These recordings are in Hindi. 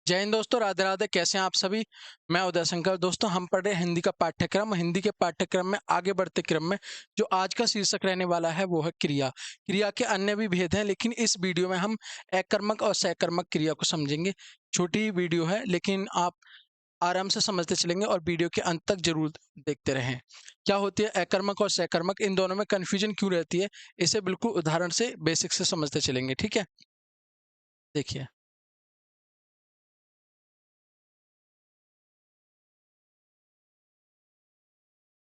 जय हिंद दोस्तों, राधे राधे। कैसे हैं आप सभी। मैं उदय शंकर। दोस्तों, हम पढ़ रहे हैं हिंदी का पाठ्यक्रम। हिंदी के पाठ्यक्रम में आगे बढ़ते क्रम में जो आज का शीर्षक रहने वाला है वो है क्रिया। क्रिया के अन्य भी भेद हैं, लेकिन इस वीडियो में हम एकर्मक और सकर्मक क्रिया को समझेंगे। छोटी वीडियो है, लेकिन आप आराम से समझते चलेंगे और वीडियो के अंत तक जरूर देखते रहें। क्या होती है एकर्मक और सकर्मक, इन दोनों में कंफ्यूजन क्यों रहती है, इसे बिल्कुल उदाहरण से बेसिक से समझते चलेंगे। ठीक है, देखिए।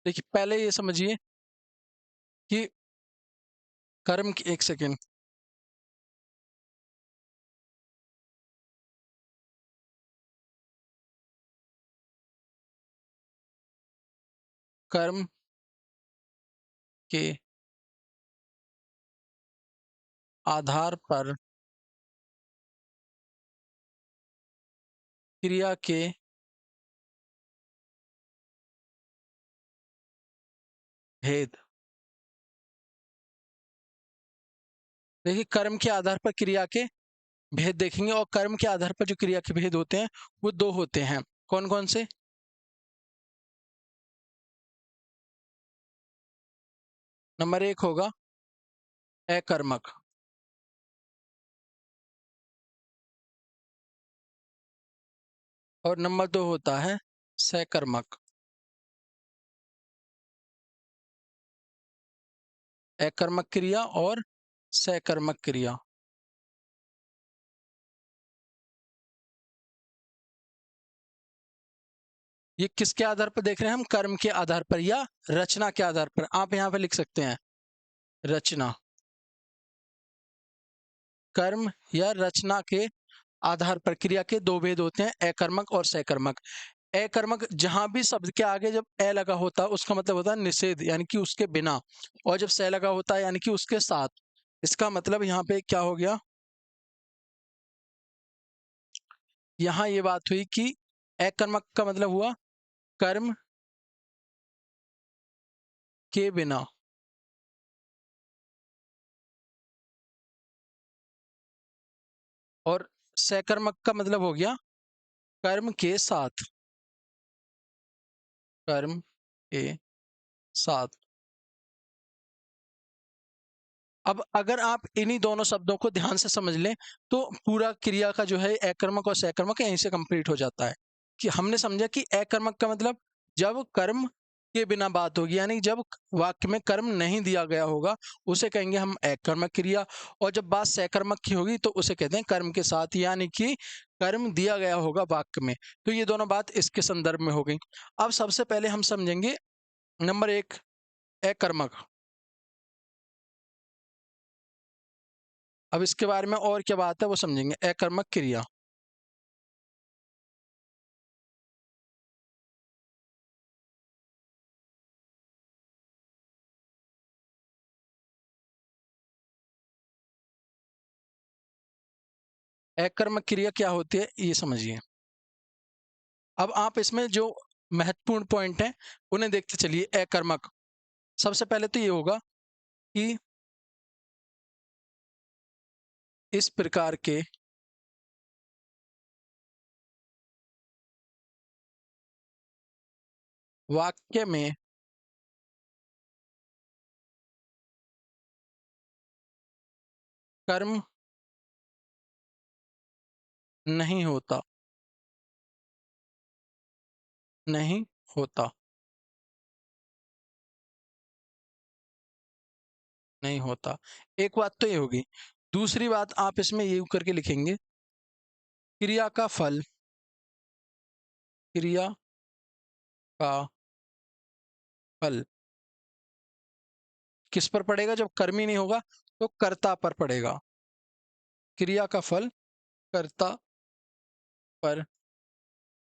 देखिए, पहले ये समझिए कि कर्म की, एक सेकेंड। कर्म के आधार पर क्रिया के भेद। देखिए, कर्म के आधार पर क्रिया के भेद देखेंगे, और कर्म के आधार पर जो क्रिया के भेद होते हैं वो दो होते हैं। कौन कौन से? नंबर एक होगा अकर्मक, और नंबर दो होता है सकर्मक। अकर्मक क्रिया और सकर्मक क्रिया। ये किसके आधार पर देख रहे हैं हम? कर्म के आधार पर या रचना के आधार पर। आप यहाँ पे लिख सकते हैं रचना। कर्म या रचना के आधार पर क्रिया के दो भेद होते हैं, अकर्मक और सकर्मक। अकर्मक, जहां भी शब्द के आगे जब ए लगा होता है उसका मतलब होता है निषेध, यानी कि उसके बिना। और जब स लगा होता है यानी कि उसके साथ। इसका मतलब यहाँ पे क्या हो गया, यहाँ ये बात हुई कि अकर्मक का मतलब हुआ कर्म के बिना, और सकर्मक का मतलब हो गया कर्म के साथ। कर्म के साथ। अब अगर आप इन्हीं दोनों शब्दों को ध्यान से समझ लें तो पूरा क्रिया का जो है अकर्मक और सकर्मक यहीं से कंप्लीट हो जाता है। कि हमने समझा कि अकर्मक का मतलब जब कर्म के बिना बात होगी, यानी जब वाक्य में कर्म नहीं दिया गया होगा उसे कहेंगे हम अकर्मक क्रिया। और जब बात सकर्मक की होगी तो उसे कहते हैं कर्म के साथ, यानी कि कर्म दिया गया होगा वाक्य में। तो ये दोनों बात इसके संदर्भ में हो गई। अब सबसे पहले हम समझेंगे नंबर एक, अकर्मक। अब इसके बारे में और क्या बात है वो समझेंगे। अकर्मक क्रिया। अकर्मक क्रिया क्या होती है ये समझिए। अब आप इसमें जो महत्वपूर्ण पॉइंट हैं उन्हें देखते चलिए। अकर्मक, सबसे पहले तो ये होगा कि इस प्रकार के वाक्य में कर्म नहीं होता। नहीं होता। नहीं होता। एक बात तो ये होगी। दूसरी बात आप इसमें ये करके लिखेंगे, क्रिया का फल। क्रिया का फल किस पर पड़ेगा? जब कर्म ही नहीं होगा तो कर्ता पर पड़ेगा। क्रिया का फल कर्ता पर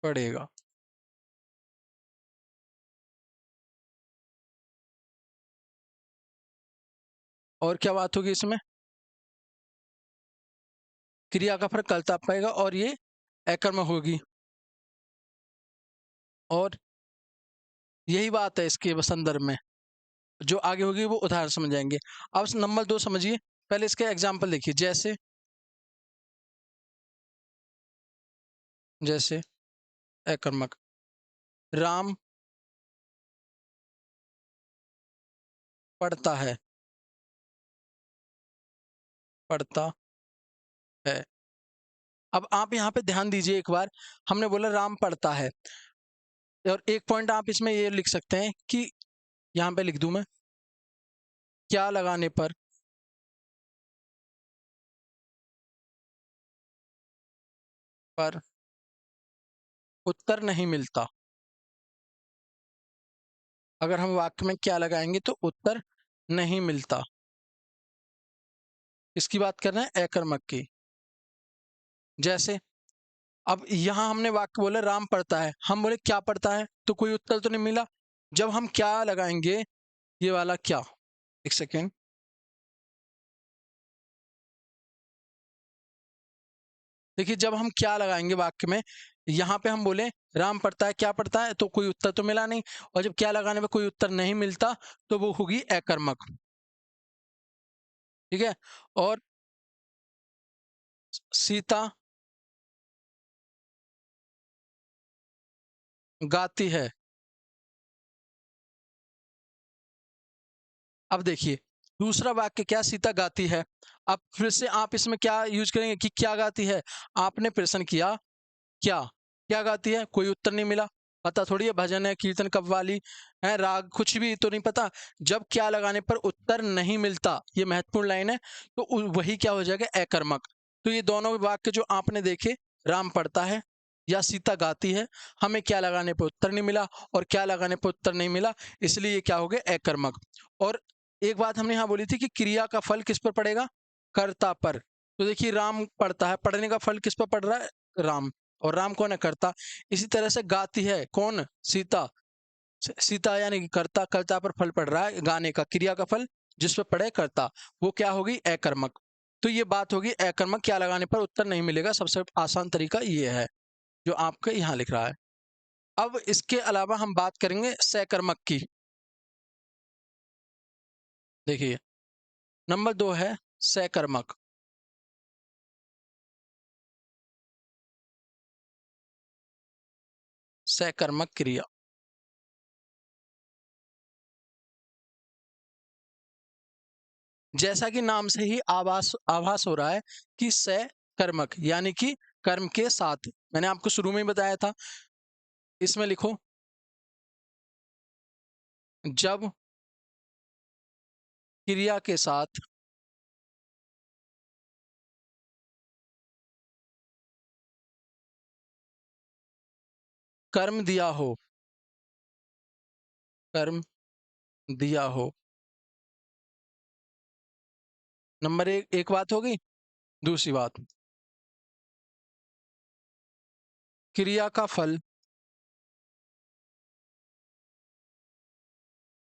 पड़ेगा। और क्या बात होगी इसमें? क्रिया का फल कर्ता पर पड़ेगा, और ये अकर्मक होगी। और यही बात है इसके संदर्भ में। जो आगे होगी वो उदाहरण समझ जाएंगे। अब नंबर दो समझिए। पहले इसके एग्जाम्पल देखिए, जैसे जैसे अकर्मक, राम पढ़ता है, पढ़ता है। अब आप यहाँ पे ध्यान दीजिए एक बार, हमने बोला राम पढ़ता है, और एक पॉइंट आप इसमें ये लिख सकते हैं कि यहाँ पे लिख दूं मैं, क्या लगाने पर उत्तर नहीं मिलता। अगर हम वाक्य में क्या लगाएंगे तो उत्तर नहीं मिलता। इसकी बात कर रहे हैं अकर्मक की। जैसे अब यहाँ हमने वाक्य बोले राम पढ़ता है, हम बोले क्या पढ़ता है, तो कोई उत्तर तो नहीं मिला। जब हम क्या लगाएंगे, ये वाला क्या, एक सेकेंड, देखिए जब हम क्या लगाएंगे वाक्य में, यहाँ पे हम बोले राम पढ़ता है, क्या पढ़ता है, तो कोई उत्तर तो मिला नहीं, और जब क्या लगाने पे कोई उत्तर नहीं मिलता तो वो होगी अकर्मक। ठीक है। और सीता गाती है। अब देखिए दूसरा वाक्य क्या, सीता गाती है। अब फिर से आप इसमें क्या यूज करेंगे कि क्या गाती है, आपने प्रश्न किया क्या, क्या गाती है, कोई उत्तर नहीं मिला, पता थोड़ी है भजन है, कीर्तन कव्वाली है, राग, कुछ भी तो नहीं पता। जब क्या लगाने पर उत्तर नहीं मिलता, ये महत्वपूर्ण लाइन है, तो वही क्या हो जाएगा, अकर्मक। तो ये दोनों वाक्य जो आपने देखे, राम पढ़ता है या सीता गाती है, हमें क्या लगाने पर उत्तर नहीं मिला और क्या लगाने पर उत्तर नहीं मिला, इसलिए ये क्या हो गए, अकर्मक। और एक बात हमने यहाँ बोली थी कि क्रिया का फल किस पर पड़ेगा, कर्ता पर। तो देखिए राम पढ़ता है, पढ़ने का फल किस पर पड़ रहा है, राम, और राम कौन है, कर्ता। इसी तरह से गाती है कौन, सीता, सीता यानी कि कर्ता, कर्ता पर फल पड़ रहा है गाने का, क्रिया का फल जिस पर पड़े कर्ता, वो क्या होगी, अकर्मक। तो ये बात होगी अकर्मक, क्या लगाने पर उत्तर नहीं मिलेगा, सबसे आसान तरीका ये है जो आपके यहाँ लिख रहा है। अब इसके अलावा हम बात करेंगे सकर्मक की। देखिए नंबर 2 है सकर्मक। सकर्मक क्रिया, जैसा कि नाम से ही आभास हो रहा है कि सकर्मक यानी कि कर्म के साथ, मैंने आपको शुरू में ही बताया था। इसमें लिखो, जब क्रिया के साथ कर्म दिया हो, कर्म दिया हो। नंबर एक बात होगी। दूसरी बात, क्रिया का फल,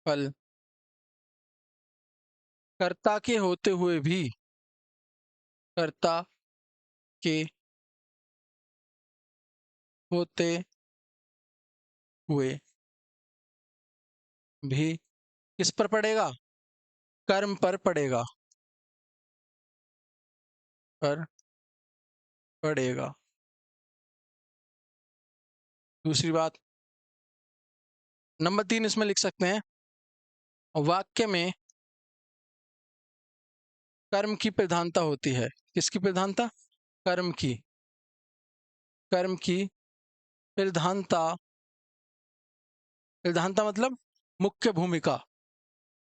फल कर्ता के होते हुए भी, कर्ता के होते हुए भी किस पर पड़ेगा, कर्म पर पड़ेगा, पर पड़ेगा। दूसरी बात, नंबर 3 इसमें लिख सकते हैं, वाक्य में कर्म की प्रधानता होती है। किसकी प्रधानता, कर्म की, कर्म की प्रधानता, प्रधानता मतलब मुख्य भूमिका,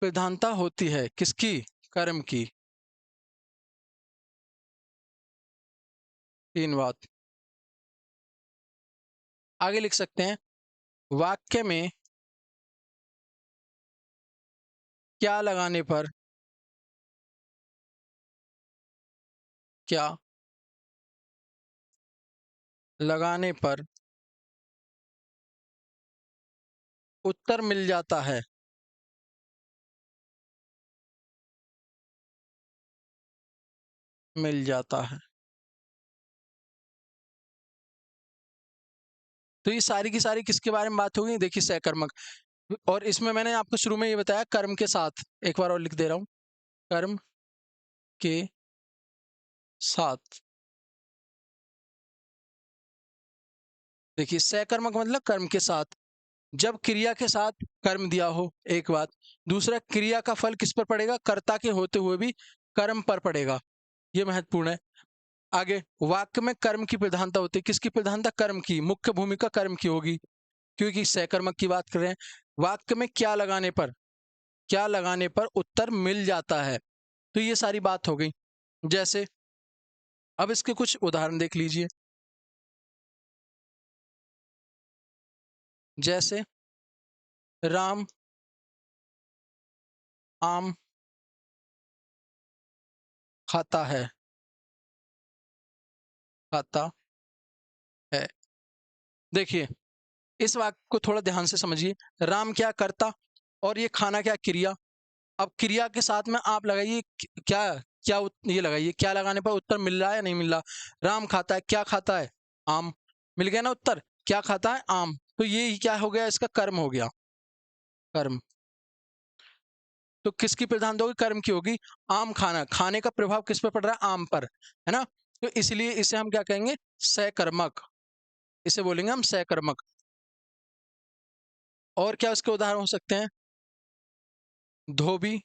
प्रधानता होती है किसकी, कर्म की। 3 बात। आगे लिख सकते हैं, वाक्य में क्या लगाने पर, क्या लगाने पर उत्तर मिल जाता है, मिल जाता है। तो ये सारी की सारी किसके बारे में बात होगी, देखिए सहकर्मक। और इसमें मैंने आपको शुरू में ये बताया कर्म के साथ, एक बार और लिख दे रहा हूं, कर्म के साथ देखिए सकर्मक मतलब कर्म के साथ, जब क्रिया के साथ कर्म दिया हो, एक बात। दूसरा, क्रिया का फल किस पर पड़ेगा? कर्ता के होते हुए भी कर्म पर पड़ेगा, ये महत्वपूर्ण है। आगे, वाक्य में कर्म की प्रधानता होती है, किसकी प्रधानता? कर्म की, मुख्य भूमिका कर्म की होगी, क्योंकि सकर्मक की बात कर रहे हैं। वाक्य में क्या लगाने पर उत्तर मिल जाता है, तो ये सारी बात हो गई। जैसे अब इसके कुछ उदाहरण देख लीजिए। जैसे राम आम खाता है, खाता है। देखिए, इस वाक्य को थोड़ा ध्यान से समझिए। राम क्या करता और ये खाना क्या क्रिया। अब क्रिया के साथ में आप लगाइए क्या, ये लगाइए, क्या लगाने पर उत्तर मिल रहा है या नहीं मिल रहा। राम खाता है, क्या खाता है? आम। मिल गया ना उत्तर, क्या खाता है? आम। तो ये क्या हो गया? इसका कर्म हो गया, कर्म। तो किसकी प्रधानता होगी? कर्म की होगी। आम खाना, खाने का प्रभाव किस पर पड़ रहा है? आम पर, है ना। तो इसलिए इसे हम क्या कहेंगे? सकर्मक। इसे बोलेंगे हम सकर्मक। और क्या उसके उदाहरण हो सकते हैं? धोबी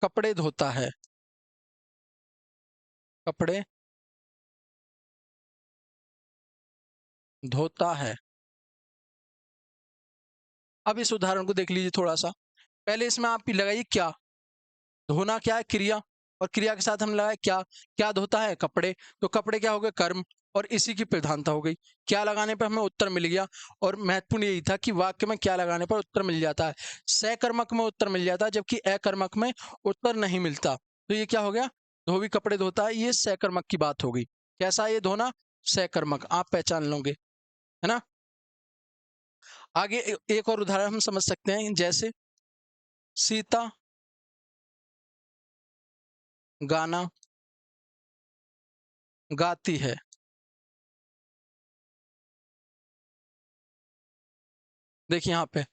कपड़े धोता है, कपड़े धोता है। अब इस उदाहरण को देख लीजिए थोड़ा सा। पहले इसमें आप लगाइए क्या। धोना क्या है? क्रिया। और क्रिया के साथ हम लगाए क्या, क्या धोता है? कपड़े। तो कपड़े क्या हो गए? कर्म। और इसी की प्रधानता हो गई। क्या लगाने पर हमें उत्तर मिल गया। और महत्वपूर्ण यही था कि वाक्य में क्या लगाने पर उत्तर मिल जाता है। सकर्मक में उत्तर मिल जाता है, जबकि अकर्मक में उत्तर नहीं मिलता। तो ये क्या हो गया? धोबी कपड़े धोता है, ये सकर्मक की बात हो गई। कैसा है ये धोना? सकर्मक, आप पहचान लोगे, है ना। आगे एक और उदाहरण हम समझ सकते हैं। जैसे सीता गाना गाती है। देखिए यहाँ पे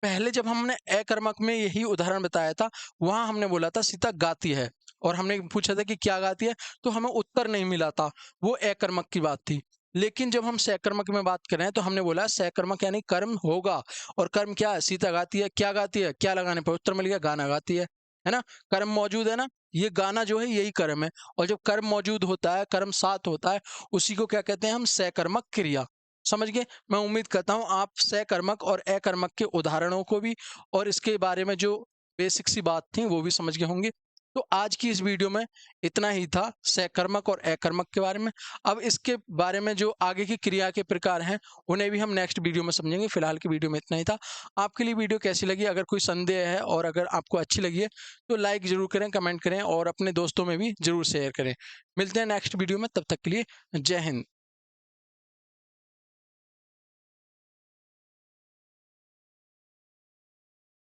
पहले जब हमने अकर्मक में यही उदाहरण बताया था, वहां हमने बोला था सीता गाती है, और हमने पूछा था कि क्या गाती है, तो हमें उत्तर नहीं मिला था, वो अकर्मक की बात थी। लेकिन जब हम सकर्मक में बात कर रहे हैं तो हमने बोला सकर्मक यानी कर्म होगा। और कर्म क्या है? सीता गाती है। क्या गाती है? क्या लगाने पर उत्तर मिल गया? गाना गाती है ना। कर्म मौजूद है ना, ये गाना जो है यही कर्म है। और जब कर्म मौजूद होता है, कर्म साथ होता है, उसी को क्या कहते हैं हम? सकर्मक क्रिया। समझ गए। मैं उम्मीद करता हूँ आप सकर्मक और अकर्मक के उदाहरणों को भी और इसके बारे में जो बेसिक सी बात थी वो भी समझ गए होंगे। तो आज की इस वीडियो में इतना ही था सकर्मक और अकर्मक के बारे में। अब इसके बारे में जो आगे की क्रिया के प्रकार हैं उन्हें भी हम नेक्स्ट वीडियो में समझेंगे। फिलहाल की वीडियो में इतना ही था। आपके लिए वीडियो कैसी लगी? अगर कोई संदेह है और अगर आपको अच्छी लगी है तो लाइक जरूर करें, कमेंट करें और अपने दोस्तों में भी जरूर शेयर करें। मिलते हैं नेक्स्ट वीडियो में, तब तक के लिए जय हिंद।